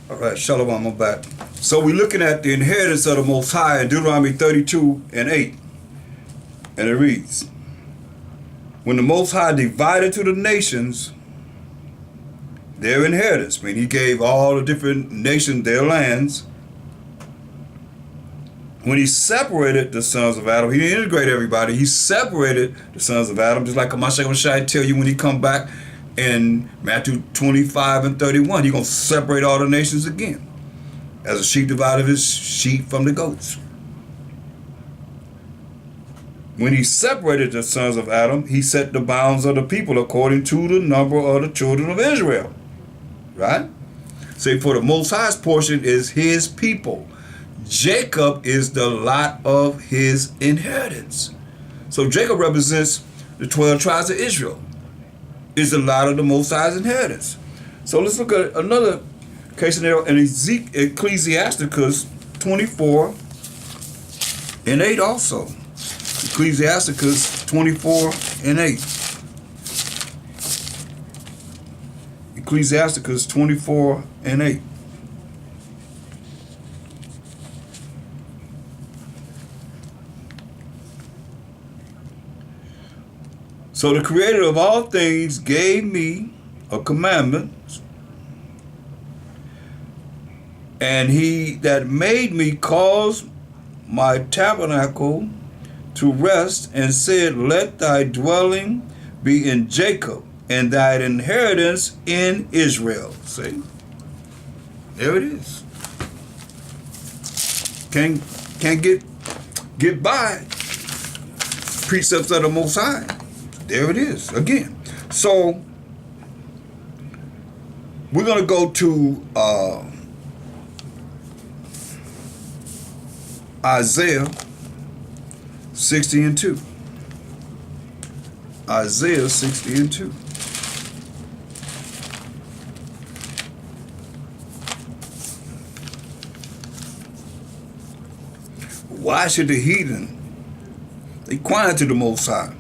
All right, Shalom, I'm back. So we're looking at the inheritance of the Most High in Deuteronomy 32 and 8. And it reads, when the Most High divided to the nations their inheritance, I mean, he gave all the different nations their lands. When he separated the sons of Adam, he didn't integrate everybody. He separated the sons of Adam, just like Mashiach Mashai tell you when he come back in Matthew 25 and 31. He's going to separate all the nations again, as a sheep divided his sheep from the goats. When he separated the sons of Adam, he set the bounds of the people according to the number of the children of Israel. Right? Say, for the Most High's portion is his people. Jacob is the lot of his inheritance. So Jacob represents the 12 tribes of Israel. Is the lot of the Most High's inheritance. So let's look at another case scenario in Ecclesiasticus 24 and 8 also. Ecclesiasticus 24 and 8. Ecclesiasticus 24 and 8. So the Creator of all things gave me a commandment, and he that made me caused my tabernacle to rest, and said, let thy dwelling be in Jacob, and thy inheritance in Israel. See? There it is. Can't get by precepts of the Most High. There it is again. So we're going to go to Isaiah 60 and 2. Isaiah 60 and 2. Why should the heathen inquire to the Most High?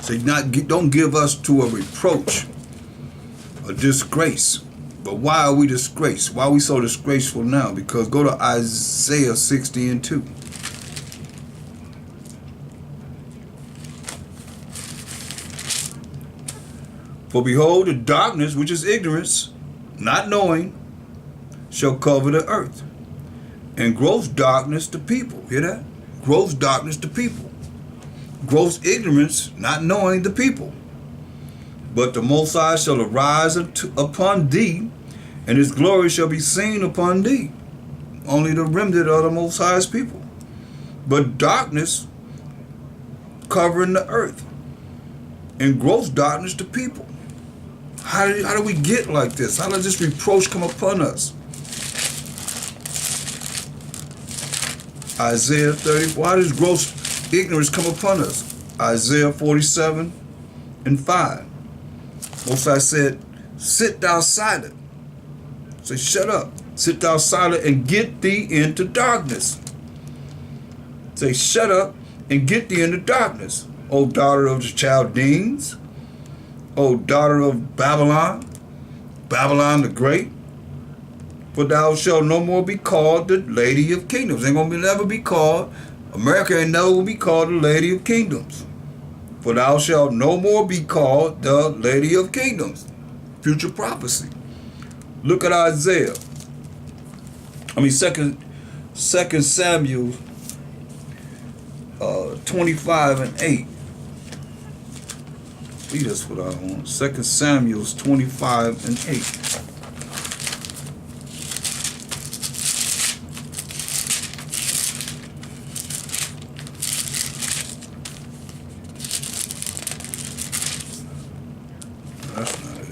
Say, don't give us to a reproach, a disgrace. But why are we disgraced? Why are we so disgraceful now? Because go to Isaiah 60 and 2. For behold, the darkness, which is ignorance, not knowing, shall cover the earth, and gross darkness to people. Hear that? Gross darkness to people. Gross ignorance, not knowing the people. But the Most High shall arise upon thee, and his glory shall be seen upon thee. Only the remnant of the Most High's people. But darkness covering the earth, and gross darkness to people. How do we get like this? How does this reproach come upon us? Isaiah 30. Why does gross ignorance come upon us? Isaiah 47 and 5. Most High said, sit thou silent. Say, shut up. Sit thou silent and get thee into darkness. Say, shut up and get thee into darkness, O daughter of the Chaldeans, O daughter of Babylon, Babylon the Great. For thou shalt no more be called the Lady of Kingdoms. Ain't gonna never be called, America ain't never be called the Lady of Kingdoms. For thou shalt no more be called the Lady of Kingdoms. Future prophecy. Look at Isaiah. Second Samuel 25 and 8. See, that's what I want. 2 Samuel 25 and 8. That's not it.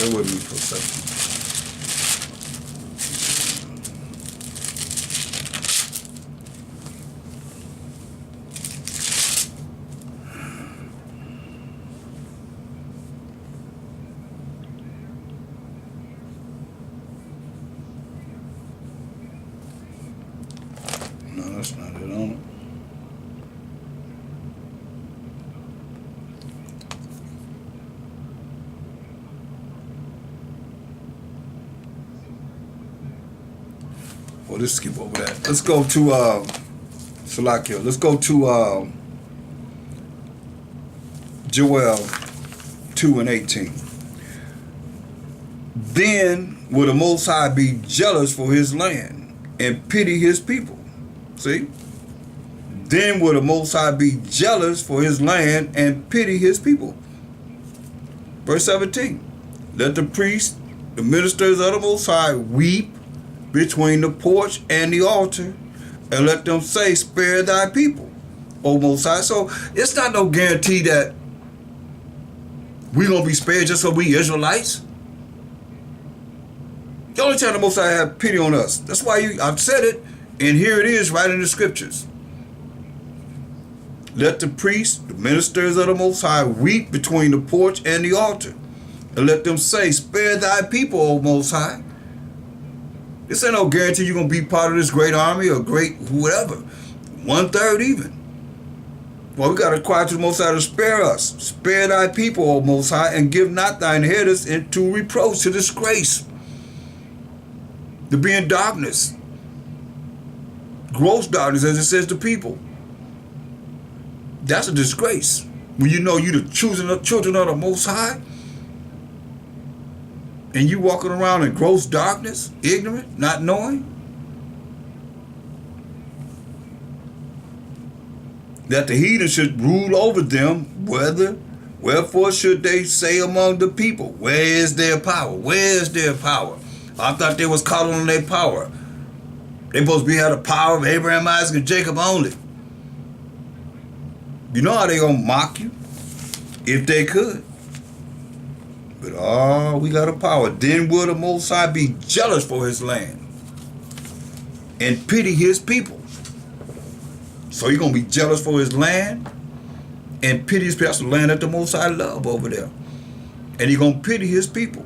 Bear with me for a second. that's not it on it. Well, let's skip over that. Let's go to Salakia. Let's go to Joel 2:18. Then will the Most High be jealous for his land and pity his people. See? Then will the Most High be jealous for his land and pity his people. Verse 17. Let the priests, the ministers of the Most High, weep between the porch and the altar, and let them say, spare thy people, O Most High. So it's not no guarantee that we're going to be spared just so we Israelites. The only time the Most High have pity on us. That's why I've said it, and here it is right in the scriptures. Let the priests, the ministers of the Most High, weep between the porch and the altar, and let them say, spare thy people, O Most High. This ain't no guarantee you're going to be part of this great army or great whatever. 1/3 even. Well, we got to cry to the Most High to spare us. Spare thy people, O Most High, and give not thine inheritance into reproach, to disgrace, to be in darkness. Gross darkness, as it says to people. That's a disgrace. When you know you the children of the Most High, and you walking around in gross darkness, ignorant, not knowing that the heathen should rule over them, wherefore should they say among the people, where is their power? Where is their power? I thought they was calling on their power. They supposed to be had the power of Abraham, Isaac, and Jacob only. You know how they gonna mock you? If they could. But we got a power. Then will the Most High be jealous for his land and pity his people. So he's going to be jealous for his land and pity his people. That's the land that the Most High love over there. And he's going to pity his people.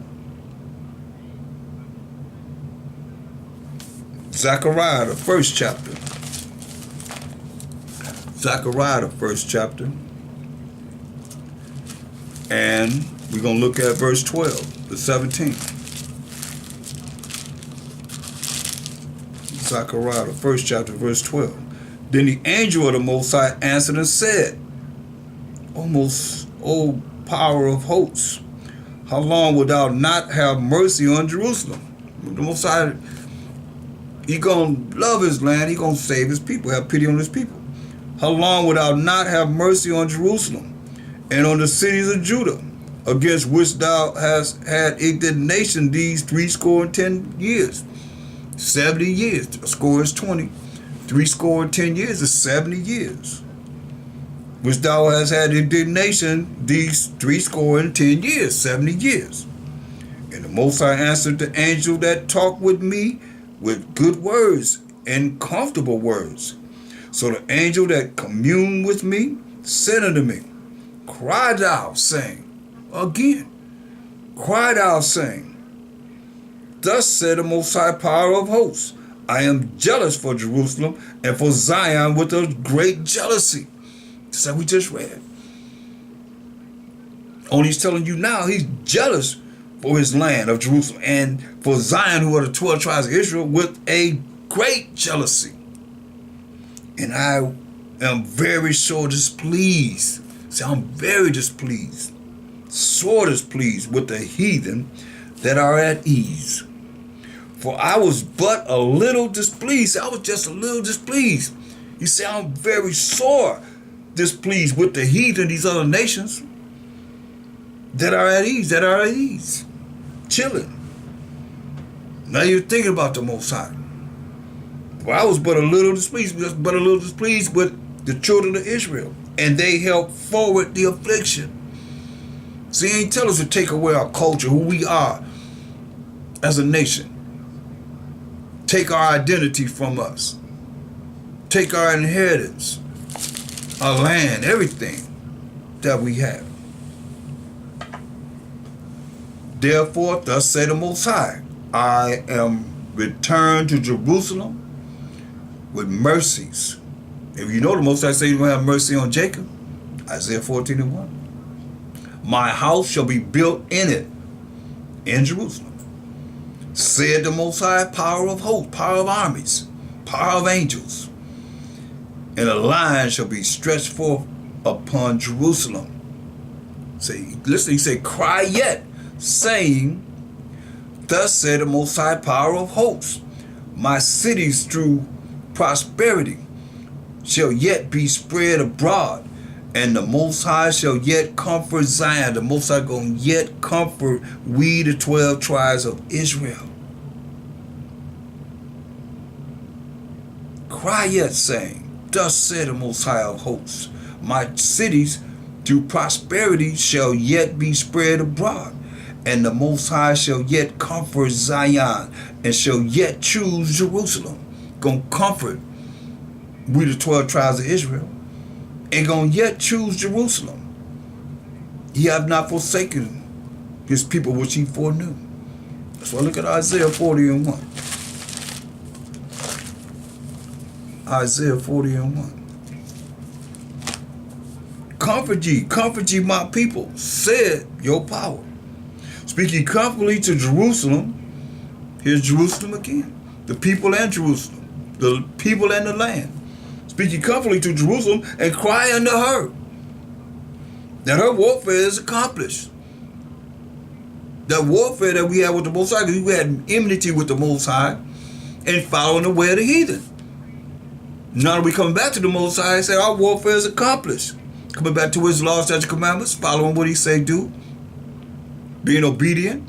Zechariah, the first chapter. Zechariah, the first chapter. And we're going to look at verse 12, the 17th. Zechariah, the first chapter, verse 12. Then the angel of the Most High answered and said, O power of hosts, how long wilt thou not have mercy on Jerusalem? The Most High, he going to love his land. He going to save his people, have pity on his people. How long wilt thou not have mercy on Jerusalem and on the cities of Judah, against which thou hast had indignation these 10 years. 70 years. A score is 20. 10 years is 70 years. Which thou hast had indignation these 10 years, 70 years. And the Most High answered the angel that talked with me with good words and comfortable words. So the angel that communed with me said unto me, cry thou, saying, again, cried out, saying, thus said the Most High power of hosts, I am jealous for Jerusalem and for Zion with a great jealousy. Just like we just read. Only he's telling you now he's jealous for his land of Jerusalem and for Zion, who are the 12 tribes of Israel, with a great jealousy. And I am very sore displeased. See, I'm very displeased. Sore displeased with the heathen that are at ease. For I was but a little displeased. I was just a little displeased. You see, I'm very sore displeased with the heathen, these other nations that are at ease, chilling. Now you're thinking about the Most High. Well, I was but a little displeased with the children of Israel, and they helped forward the affliction. See, he ain't tell us to take away our culture, who we are as a nation. Take our identity from us. Take our inheritance, our land, everything that we have. Therefore, thus say the Most High, I am returned to Jerusalem with mercies. If you know the Most High say He's going to have mercy on Jacob, Isaiah 14:1. My house shall be built in it, in Jerusalem. Said the Most High, power of hope, power of armies, power of angels. And a line shall be stretched forth upon Jerusalem. See, listen, he said, cry yet, saying, thus said the Most High, power of hopes, my cities through prosperity shall yet be spread abroad, and the Most High shall yet comfort Zion. The Most High going to yet comfort we, the 12 tribes of Israel. Cry yet, saying, thus said the Most High of hosts, my cities through prosperity shall yet be spread abroad, and the Most High shall yet comfort Zion, and shall yet choose Jerusalem. Gonna comfort we, the 12 tribes of Israel, and gonna yet choose Jerusalem. He have not forsaken his people which he foreknew. So look at Isaiah 40:1. Isaiah 40:1. Comfort ye my people, said your power. Speak ye comfortably to Jerusalem. Here's Jerusalem again. The people and Jerusalem. The people and the land. Speak ye comfortably to Jerusalem and cry unto her that her warfare is accomplished. That warfare that we had with the Most High, because we had enmity with the Most High and following the way of the heathen. Now that we come back to the Most High and say our warfare is accomplished. Coming back to his laws, statutes, commandments, following what he say do, being obedient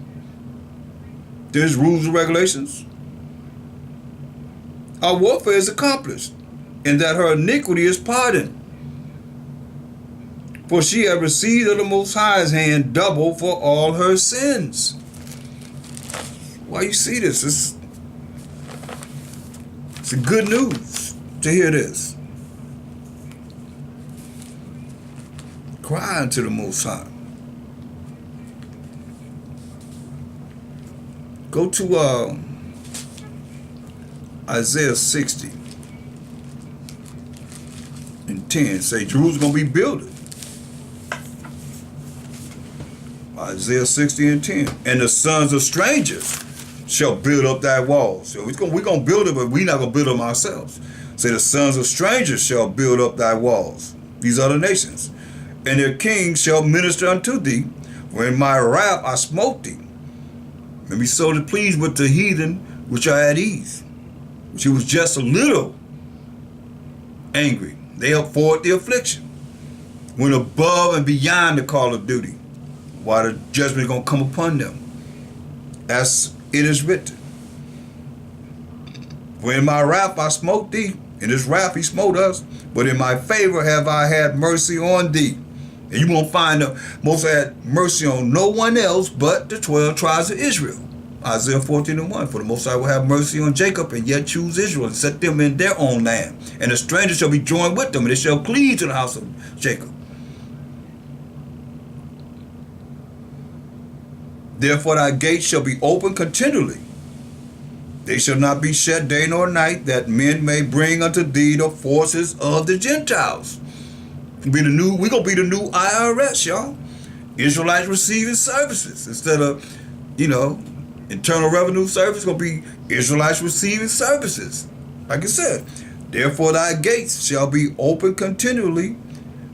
to his rules and regulations. Our warfare is accomplished, and that her iniquity is pardoned. For she hath received of the Most High's hand double for all her sins. Why you see this? It's a good news to hear this. Cry unto the Most High. Go to Isaiah 60:10. Say Jerusalem's going to be built. Isaiah 60:10. And the sons of strangers shall build up thy walls. So we're going to build it, but we're not going to build them ourselves. Say the sons of strangers shall build up thy walls. These other nations. And their kings shall minister unto thee. For in my wrath I smote thee. And be so pleased with the heathen which are at ease. Which he was just a little angry. They afford the affliction. Went above and beyond the call of duty. While the judgment is going to come upon them. As it is written. For in my wrath I smote thee. In his wrath he smote us. But in my favor have I had mercy on thee. And you won't find the Most had mercy on no one else but the 12 tribes of Israel. Isaiah 14:1. For the Most High will have mercy on Jacob and yet choose Israel and set them in their own land. And the strangers shall be joined with them, and they shall cleave to the house of Jacob. Therefore thy gates shall be open continually. They shall not be shut day nor night, that men may bring unto thee the forces of the Gentiles. We're gonna be the new IRS, y'all. Israelites receiving services instead of, Internal Revenue Service. Gonna be Israelites receiving services. Like I said, therefore thy gates shall be open continually.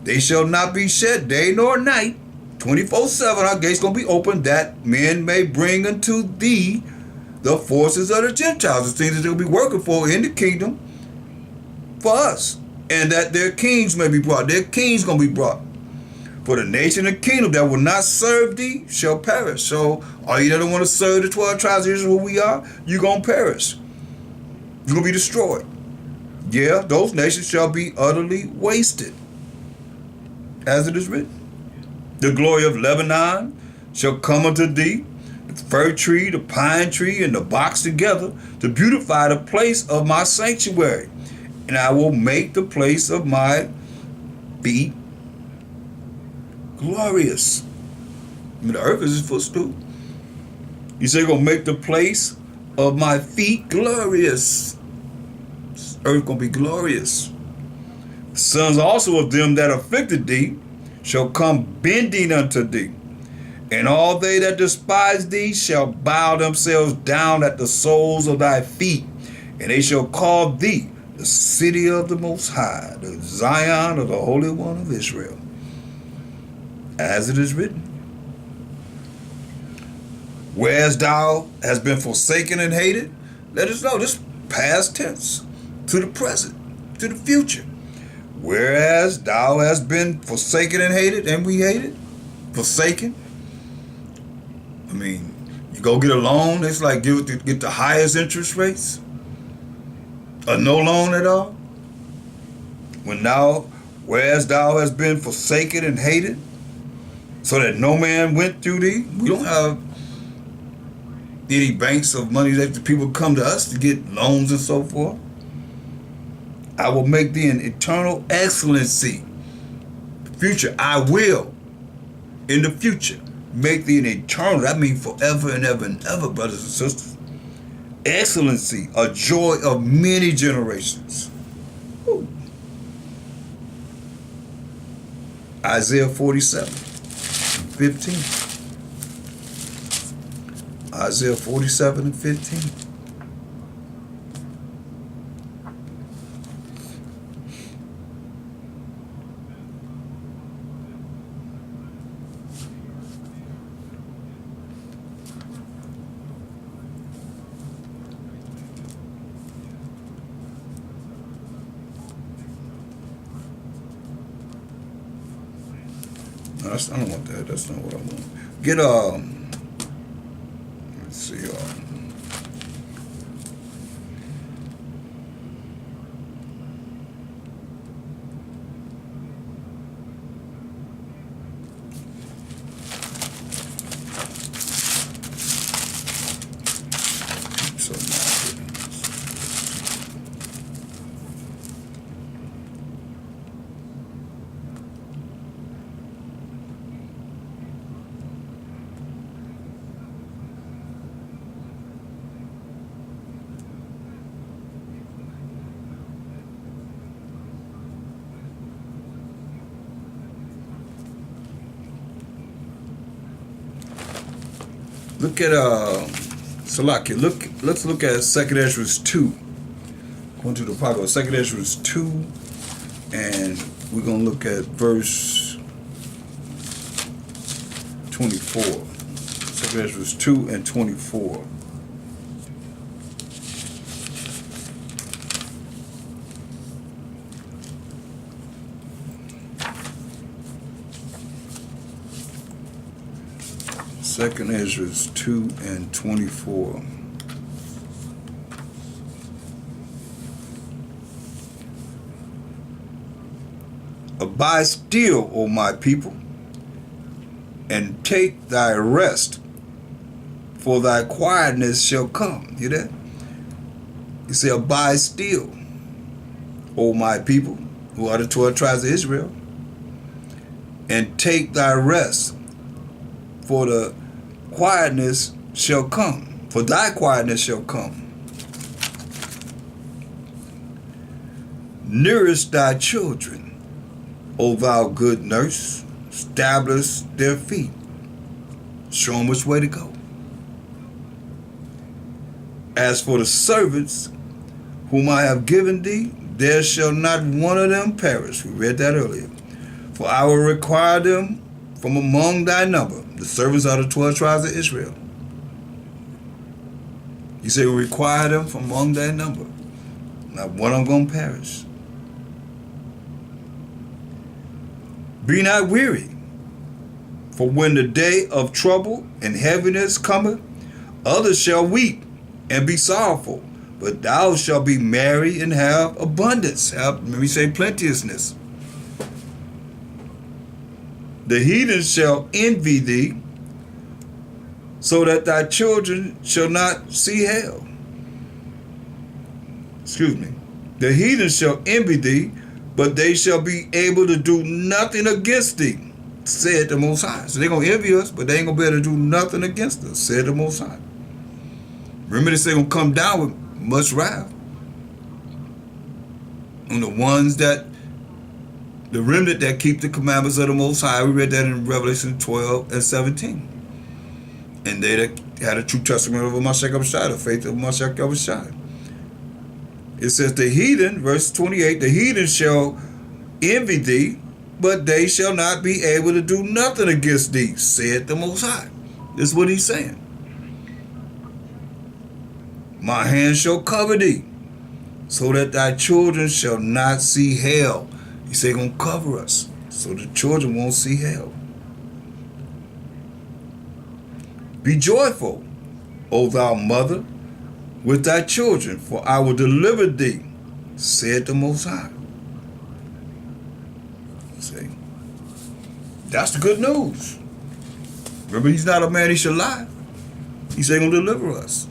They shall not be shut day nor night. 24/7 our gates gonna be open, that men may bring unto thee the forces of the Gentiles, the things that they'll be working for in the kingdom for us. And that their kings may be brought. Their kings going to be brought. For the nation and kingdom that will not serve thee shall perish. So, all you that don't want to serve the 12 tribes of Israel, who we are, you're going to perish. You're going to be destroyed. Yeah, those nations shall be utterly wasted. As it is written. The glory of Lebanon shall come unto thee, the fir tree, the pine tree, and the box together, to beautify the place of my sanctuary. And I will make the place of my feet glorious. The earth is his footstool. He said, going to make the place of my feet glorious. earth gonna be glorious. The sons also of them that afflicted thee shall come bending unto thee, and all they that despise thee shall bow themselves down at the soles of thy feet, and they shall call thee the city of the Most High, the Zion of the Holy One of Israel. As it is written, whereas thou hast been forsaken and hated, let us know this past tense to the present, to the future. Whereas thou hast been forsaken and hated, and we hated, forsaken. I mean, you go get a loan, it's like get the highest interest rates, or no loan at all. Whereas thou hast been forsaken and hated, so that no man went through thee. We don't have any banks of money that the people come to us to get loans and so forth. I will make thee an eternal excellency. Future, I will, in the future, make thee an eternal. That means forever and ever and ever, brothers and sisters. Excellency, a joy of many generations. Woo. Isaiah 47:15. Isaiah 47:15. No, I don't want that. That's not what I want. Get let's see. So look at Salakia. Let's look at 2nd Ezra 2. Going to the Bible, 2nd Ezra 2, and we're gonna look at verse 24. 2nd Ezra 2 and 24. Second Ezra 2 and 24. Abide still, O my people, and take thy rest, for thy quietness shall come. Hear that? He said, abide still, O my people, who are the 12 tribes of Israel, and take thy rest, for the quietness shall come, for thy quietness shall come. Nourish thy children, O thou good nurse, establish their feet, show them which way to go. As for the servants whom I have given thee, there shall not one of them perish. We read that earlier. For I will require them from among thy number. The servants are the 12 tribes of Israel. He said, require them from among thy number. Not one of them going to perish. Be not weary, for when the day of trouble and heaviness cometh, others shall weep and be sorrowful, but thou shalt be merry and have abundance. Let me say plenteousness. The heathens shall envy thee, so that thy children shall not see hell. Excuse me. The heathens shall envy thee, but they shall be able to do nothing against thee, said the Most High. So they're going to envy us, but they ain't going to be able to do nothing against us, said the Most High. Remember, they say going to come down with much wrath. on the ones that, the remnant that keep the commandments of the Most High. We read that in Revelation 12 and 17. And they that had a true testament of Mashiach Yahushua, the faith of Mashiach Yahushua. It says the heathen, verse 28, the heathen shall envy thee, but they shall not be able to do nothing against thee, said the Most High. This is what he's saying. My hand shall cover thee, so that thy children shall not see hell. He said he's going to cover us, so the children won't see hell. Be joyful, O thou mother, with thy children, for I will deliver thee, said the Most High. See, that's the good news. Remember, he's not a man he should lie. He said he's going to deliver us.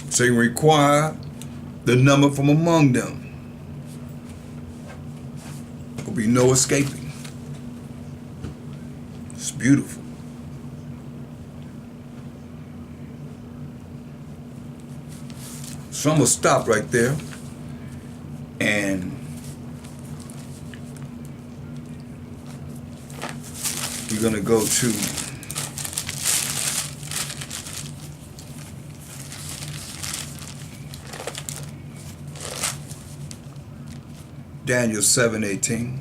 So he require the number from among them. There will be no escaping. It's beautiful. So I'm going to stop right there. And we're going to go to Daniel 7:18.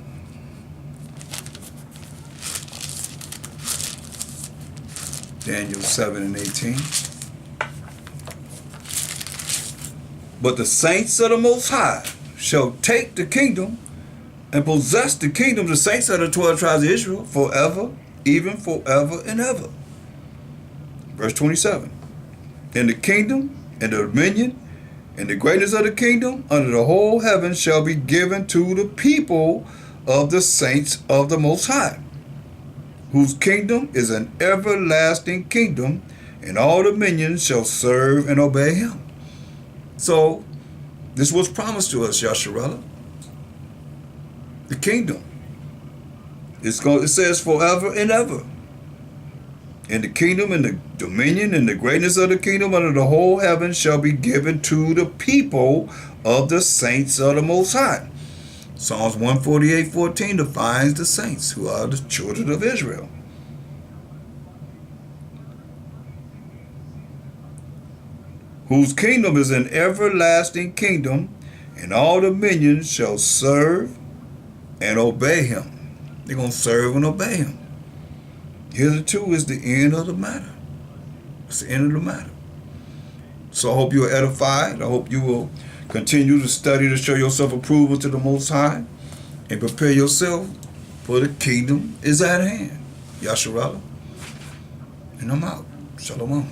Daniel 7:18. But the saints of the Most High shall take the kingdom and possess the kingdom, the saints of the 12 tribes of Israel, forever, even forever and ever. Verse 27. And the kingdom and the dominion and the greatness of the kingdom under the whole heaven shall be given to the people of the saints of the Most High, whose kingdom is an everlasting kingdom, and all dominions shall serve and obey him. So, this was promised to us, Yasharella. The kingdom. It says forever and ever. And the kingdom and the dominion and the greatness of the kingdom under the whole heaven shall be given to the people of the saints of the Most High. Psalms 148:14 defines the saints, who are the children of Israel. Whose kingdom is an everlasting kingdom, and all dominions shall serve and obey him. They're going to serve and obey him. Hitherto is the end of the matter. It's the end of the matter. So I hope you are edified. I hope you will continue to study to show yourself approval to the Most High and prepare yourself, for the kingdom is at hand. Yasharallah. And I'm out. Shalom.